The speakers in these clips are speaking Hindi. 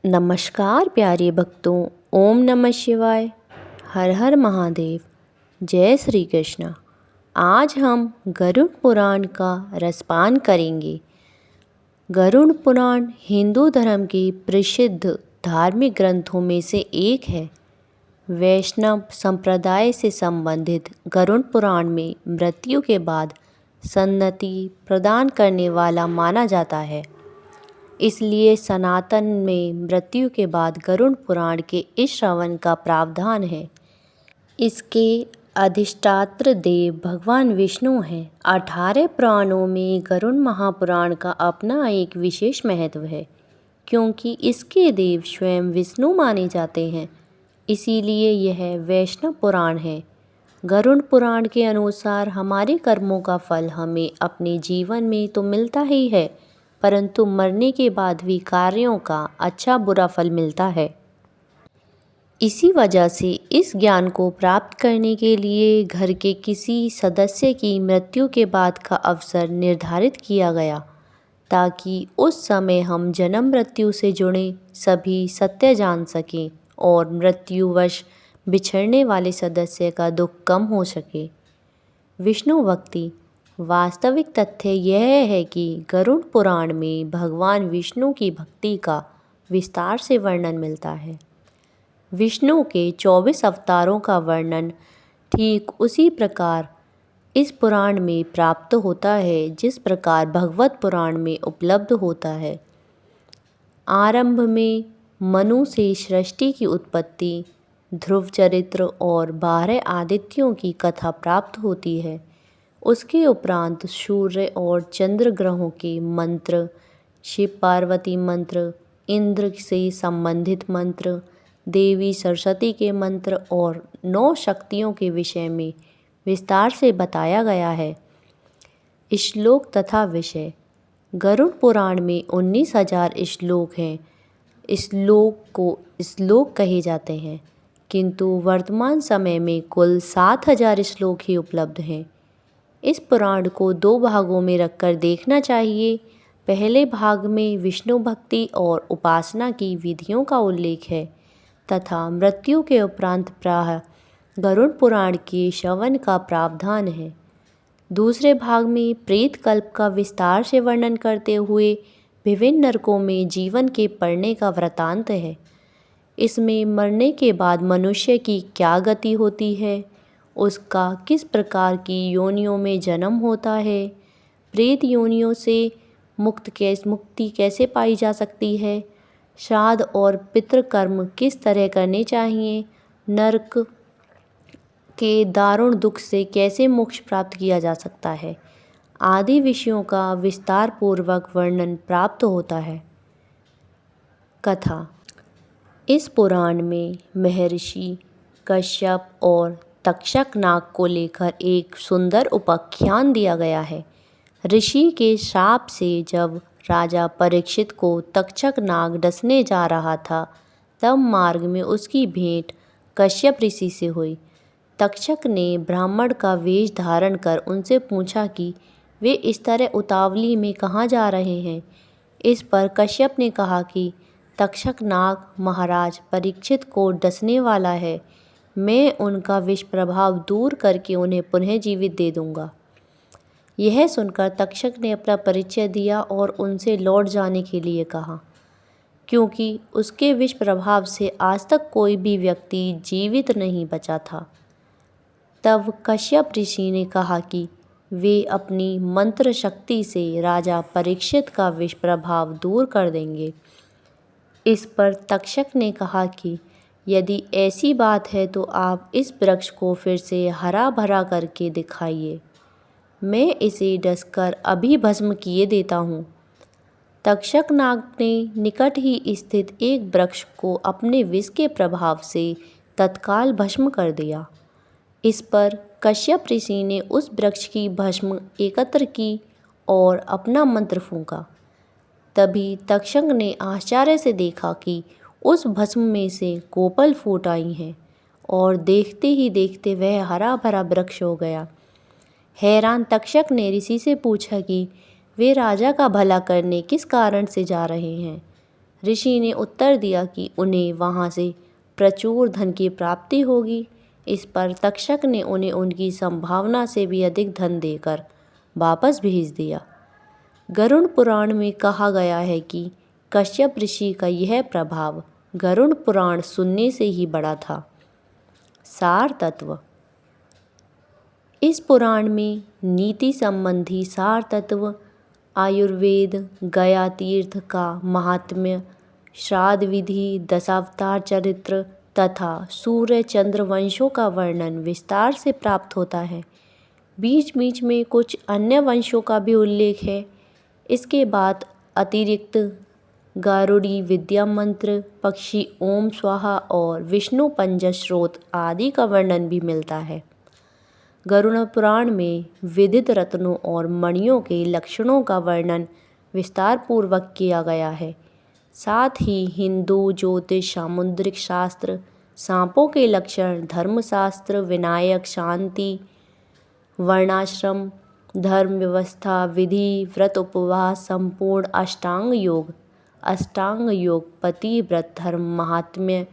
नमस्कार प्यारे भक्तों। ओम नमः शिवाय। हर हर महादेव। जय श्री कृष्ण। आज हम गरुड़ पुराण का रसपान करेंगे। गरुड़ पुराण हिंदू धर्म के प्रसिद्ध धार्मिक ग्रंथों में से एक है। वैष्णव संप्रदाय से संबंधित गरुड़ पुराण में मृत्यु के बाद सन्नति प्रदान करने वाला माना जाता है। इसलिए सनातन में मृत्यु के बाद गरुड़ पुराण के इस श्रवण का प्रावधान है। इसके अधिष्ठात्र देव भगवान विष्णु हैं। 18 पुराणों में गरुड़ महापुराण का अपना एक विशेष महत्व है, क्योंकि इसके देव स्वयं विष्णु माने जाते हैं। इसीलिए यह वैष्णव पुराण है। गरुड़ पुराण के अनुसार हमारे कर्मों का फल हमें अपने जीवन में तो मिलता ही है, परंतु मरने के बाद भी कार्यों का अच्छा बुरा फल मिलता है। इसी वजह से इस ज्ञान को प्राप्त करने के लिए घर के किसी सदस्य की मृत्यु के बाद का अवसर निर्धारित किया गया, ताकि उस समय हम जन्म मृत्यु से जुड़े सभी सत्य जान सकें और मृत्युवश बिछड़ने वाले सदस्य का दुख कम हो सके। विष्णु भक्ति। वास्तविक तथ्य यह है कि गरुड़ पुराण में भगवान विष्णु की भक्ति का विस्तार से वर्णन मिलता है। विष्णु के 24 अवतारों का वर्णन ठीक उसी प्रकार इस पुराण में प्राप्त होता है जिस प्रकार भगवत पुराण में उपलब्ध होता है। आरंभ में मनु से सृष्टि की उत्पत्ति, ध्रुव चरित्र और 12 आदित्यों की कथा प्राप्त होती है। उसके उपरांत सूर्य और चंद्र ग्रहों के मंत्र, शिव पार्वती मंत्र, इंद्र से संबंधित मंत्र, देवी सरस्वती के मंत्र और 9 शक्तियों के विषय में विस्तार से बताया गया है। श्लोक तथा विषय। गरुड़ पुराण में 19,000 श्लोक हैं। श्लोक कहे जाते हैं, किंतु वर्तमान समय में कुल 7,000 श्लोक ही उपलब्ध हैं। इस पुराण को 2 भागों में रखकर देखना चाहिए। पहले भाग में विष्णु भक्ति और उपासना की विधियों का उल्लेख है तथा मृत्यु के उपरांत प्रायः गरुड़ पुराण के श्रवण का प्रावधान है। दूसरे भाग में प्रेत कल्प का विस्तार से वर्णन करते हुए विभिन्न नरकों में जीवन के पड़ने का वृतांत है। इसमें मरने के बाद मनुष्य की क्या गति होती है, उसका किस प्रकार की योनियों में जन्म होता है, प्रेत योनियों से मुक्ति कैसे पाई जा सकती है, श्राद्ध और पितृकर्म किस तरह करने चाहिए, नरक के दारुण दुख से कैसे मोक्ष प्राप्त किया जा सकता है, आदि विषयों का विस्तार पूर्वक वर्णन प्राप्त होता है। कथा। इस पुराण में महर्षि कश्यप और तक्षक नाग को लेकर एक सुंदर उपाख्यान दिया गया है। ऋषि के शाप से जब राजा परीक्षित को तक्षक नाग डसने जा रहा था, तब मार्ग में उसकी भेंट कश्यप ऋषि से हुई। तक्षक ने ब्राह्मण का वेश धारण कर उनसे पूछा कि वे इस तरह उतावली में कहाँ जा रहे हैं। इस पर कश्यप ने कहा कि तक्षक नाग महाराज परीक्षित को डसने वाला है, मैं उनका विष प्रभाव दूर करके उन्हें पुनः जीवित दे दूंगा। यह सुनकर तक्षक ने अपना परिचय दिया और उनसे लौट जाने के लिए कहा, क्योंकि उसके विष प्रभाव से आज तक कोई भी व्यक्ति जीवित नहीं बचा था। तब कश्यप ऋषि ने कहा कि वे अपनी मंत्र शक्ति से राजा परीक्षित का विष प्रभाव दूर कर देंगे। इस पर तक्षक ने कहा कि यदि ऐसी बात है तो आप इस वृक्ष को फिर से हरा भरा करके दिखाइए, मैं इसे डसकर अभी भस्म किए देता हूँ। तक्षक नाग ने निकट ही स्थित एक वृक्ष को अपने विष के प्रभाव से तत्काल भस्म कर दिया। इस पर कश्यप ऋषि ने उस वृक्ष की भस्म एकत्र की और अपना मंत्र फूंका। तभी तक्षक ने आश्चर्य से देखा कि उस भस्म में से कोपल फूट आई हैं और देखते ही देखते वह हरा भरा वृक्ष हो गया। हैरान तक्षक ने ऋषि से पूछा कि वे राजा का भला करने किस कारण से जा रहे हैं। ऋषि ने उत्तर दिया कि उन्हें वहाँ से प्रचुर धन की प्राप्ति होगी। इस पर तक्षक ने उन्हें उनकी संभावना से भी अधिक धन देकर वापस भेज दिया। गरुड़ पुराण में कहा गया है कि कश्यप ऋषि का यह प्रभाव गरुड़ पुराण सुनने से ही बड़ा था। सार तत्व। इस पुराण में नीति संबंधी सार तत्व, आयुर्वेद, गया तीर्थ का महात्म्य, श्राद्ध विधि, दशावतार चरित्र तथा सूर्य चंद्र वंशों का वर्णन विस्तार से प्राप्त होता है। बीच बीच में कुछ अन्य वंशों का भी उल्लेख है। इसके बाद अतिरिक्त गारुड़ी विद्या मंत्र, पक्षी ओम स्वाहा और विष्णु पंजस स्रोत आदि का वर्णन भी मिलता है। गरुड़ पुराण में विदित रत्नों और मणियों के लक्षणों का वर्णन विस्तार पूर्वक किया गया है। साथ ही हिंदू ज्योतिष, सामुद्रिक शास्त्र, सांपों के लक्षण, धर्मशास्त्र, विनायक, शांति, वर्णाश्रम, धर्म व्यवस्था, विधि, व्रत उपवास, संपूर्ण अष्टांग योग, पतिव्रत धर्म, महात्म्य,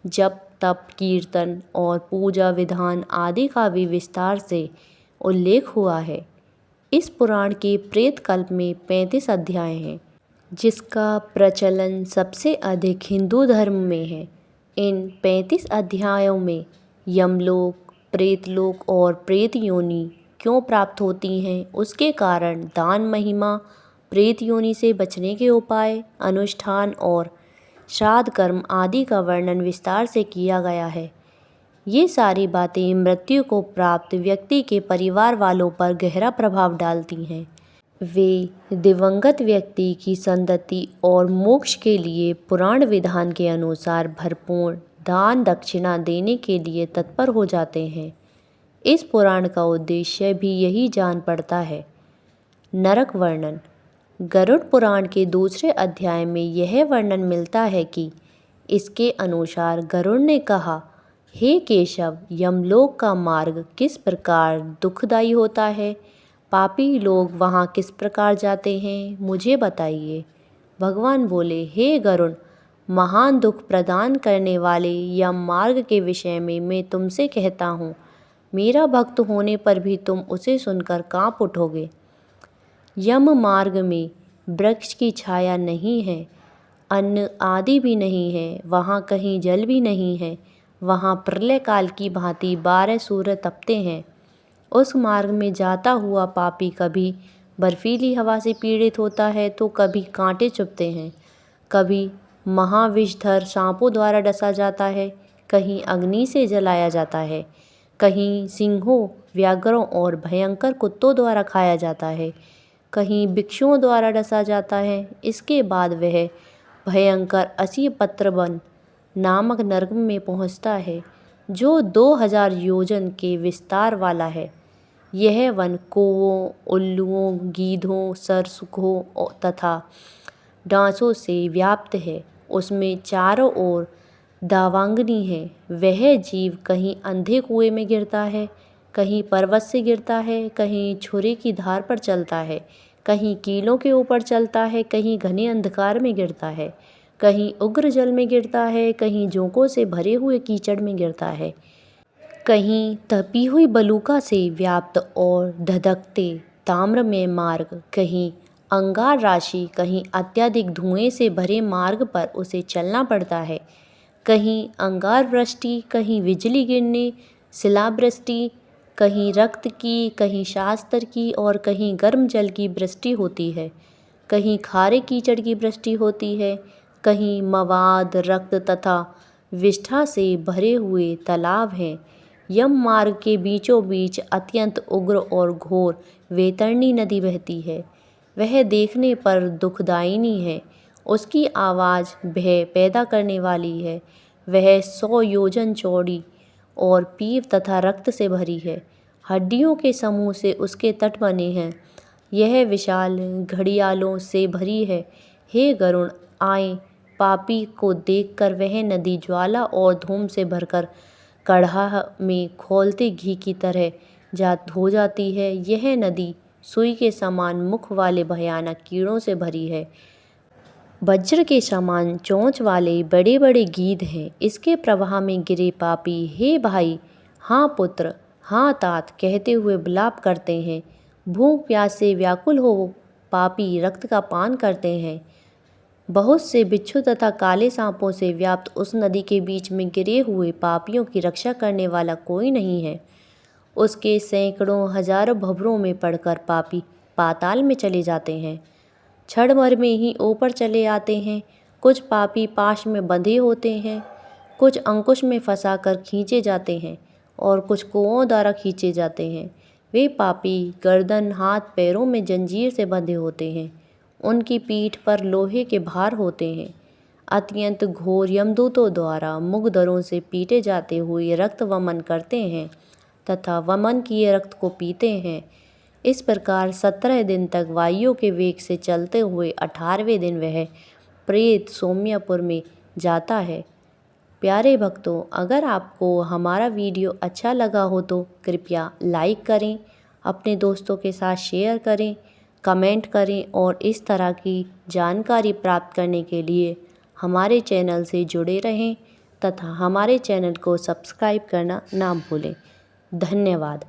जप तप, कीर्तन और पूजा विधान आदि का भी विस्तार से उल्लेख हुआ है। इस पुराण के प्रेत कल्प में 35 अध्याय हैं, जिसका प्रचलन सबसे अधिक हिंदू धर्म में है। इन 35 अध्यायों में यमलोक, प्रेतलोक और प्रेत योनि क्यों प्राप्त होती हैं, उसके कारण, दान महिमा, प्रेत योनि से बचने के उपाय, अनुष्ठान और श्राद्ध कर्म आदि का वर्णन विस्तार से किया गया है। ये सारी बातें मृत्यु को प्राप्त व्यक्ति के परिवार वालों पर गहरा प्रभाव डालती हैं। वे दिवंगत व्यक्ति की सद्गति और मोक्ष के लिए पुराण विधान के अनुसार भरपूर दान दक्षिणा देने के लिए तत्पर हो जाते हैं। इस पुराण का उद्देश्य भी यही जान पड़ता है। नरक वर्णन। गरुड़ पुराण के दूसरे अध्याय में यह वर्णन मिलता है कि इसके अनुसार गरुड़ ने कहा, हे केशव, यमलोक का मार्ग किस प्रकार दुखदायी होता है? पापी लोग वहाँ किस प्रकार जाते हैं, मुझे बताइए। भगवान बोले, हे गरुड़, महान दुख प्रदान करने वाले यम मार्ग के विषय में मैं तुमसे कहता हूँ। मेरा भक्त होने पर भी तुम उसे सुनकर काँप उठोगे। यम मार्ग में वृक्ष की छाया नहीं है, अन्न आदि भी नहीं है, वहाँ कहीं जल भी नहीं है। वहाँ प्रलय काल की भांति 12 सूर्य तपते हैं। उस मार्ग में जाता हुआ पापी कभी बर्फीली हवा से पीड़ित होता है तो कभी कांटे चुभते हैं, कभी महाविषधर सांपों द्वारा डसा जाता है, कहीं अग्नि से जलाया जाता है, कहीं सिंहों, व्याघ्रों और भयंकर कुत्तों द्वारा खाया जाता है, कहीं भिक्षुओं द्वारा डसा जाता है। इसके बाद वह भयंकर असीपत्र वन नामक नरक में पहुंचता है, जो 2000 योजन के विस्तार वाला है। यह वन कौवों, उल्लुओं, गीधों, सरसुखों तथा डांसों से व्याप्त है। उसमें चारों ओर दावांगनी है। वह जीव कहीं अंधे कुएं में गिरता है, कहीं पर्वत से गिरता है, कहीं छुरे की धार पर चलता है, कहीं कीलों के ऊपर चलता है, कहीं घने अंधकार में गिरता है, कहीं उग्र जल में गिरता है, कहीं जोंकों से भरे हुए कीचड़ में गिरता है, कहीं तपी हुई बलूका से व्याप्त और धधकते ताम्र में मार्ग, कहीं अंगार राशि, कहीं अत्यधिक धुएं से भरे मार्ग पर उसे चलना पड़ता है। कहीं अंगार वृष्टि, कहीं बिजली गिरने, शिलावृष्टि, कहीं रक्त की, कहीं शास्त्र की और कहीं गर्म जल की वृष्टि होती है। कहीं खारे कीचड़ की वृष्टि होती है, कहीं मवाद, रक्त तथा विष्ठा से भरे हुए तालाब हैं। यम मार्ग के बीचों बीच अत्यंत उग्र और घोर वैतरणी नदी बहती है। वह देखने पर दुखदायिनी है। उसकी आवाज़ भय पैदा करने वाली है। वह 100 योजन चौड़ी और पीप तथा रक्त से भरी है। हड्डियों के समूह से उसके तट बने हैं। यह विशाल घड़ियालों से भरी है। हे गरुड़, आए, पापी को देखकर वह नदी ज्वाला और धूम से भरकर कड़ाह में खौलते घी की तरह हो जाती है। यह नदी सुई के समान मुख वाले भयानक कीड़ों से भरी है। वज्र के समान चोंच वाले बड़े बड़े गीध हैं। इसके प्रवाह में गिरे पापी हे भाई, हाँ पुत्र, हाँ तात कहते हुए विलाप करते हैं। भूख प्यास से व्याकुल हो पापी रक्त का पान करते हैं। बहुत से बिच्छू तथा काले सांपों से व्याप्त उस नदी के बीच में गिरे हुए पापियों की रक्षा करने वाला कोई नहीं है। उसके सैकड़ों हजारों भंवरों में पड़कर पापी पाताल में चले जाते हैं। क्षण भर में ही ऊपर चले आते हैं। कुछ पापी पाश में बंधे होते हैं, कुछ अंकुश में फंसाकर खींचे जाते हैं और कुछ कुओं द्वारा खींचे जाते हैं। वे पापी गर्दन हाथ पैरों में जंजीर से बंधे होते हैं। उनकी पीठ पर लोहे के भार होते हैं। अत्यंत घोर यमदूतों द्वारा मुग्धरों से पीटे जाते हुए रक्त वमन करते हैं तथा वमन किए रक्त को पीते हैं। इस प्रकार 17 दिन तक वायुओं के वेग से चलते हुए 18वें दिन वह प्रेत सौम्यपुर में जाता है। प्यारे भक्तों, अगर आपको हमारा वीडियो अच्छा लगा हो तो कृपया लाइक करें, अपने दोस्तों के साथ शेयर करें, कमेंट करें और इस तरह की जानकारी प्राप्त करने के लिए हमारे चैनल से जुड़े रहें तथा हमारे चैनल को सब्सक्राइब करना ना भूलें। धन्यवाद।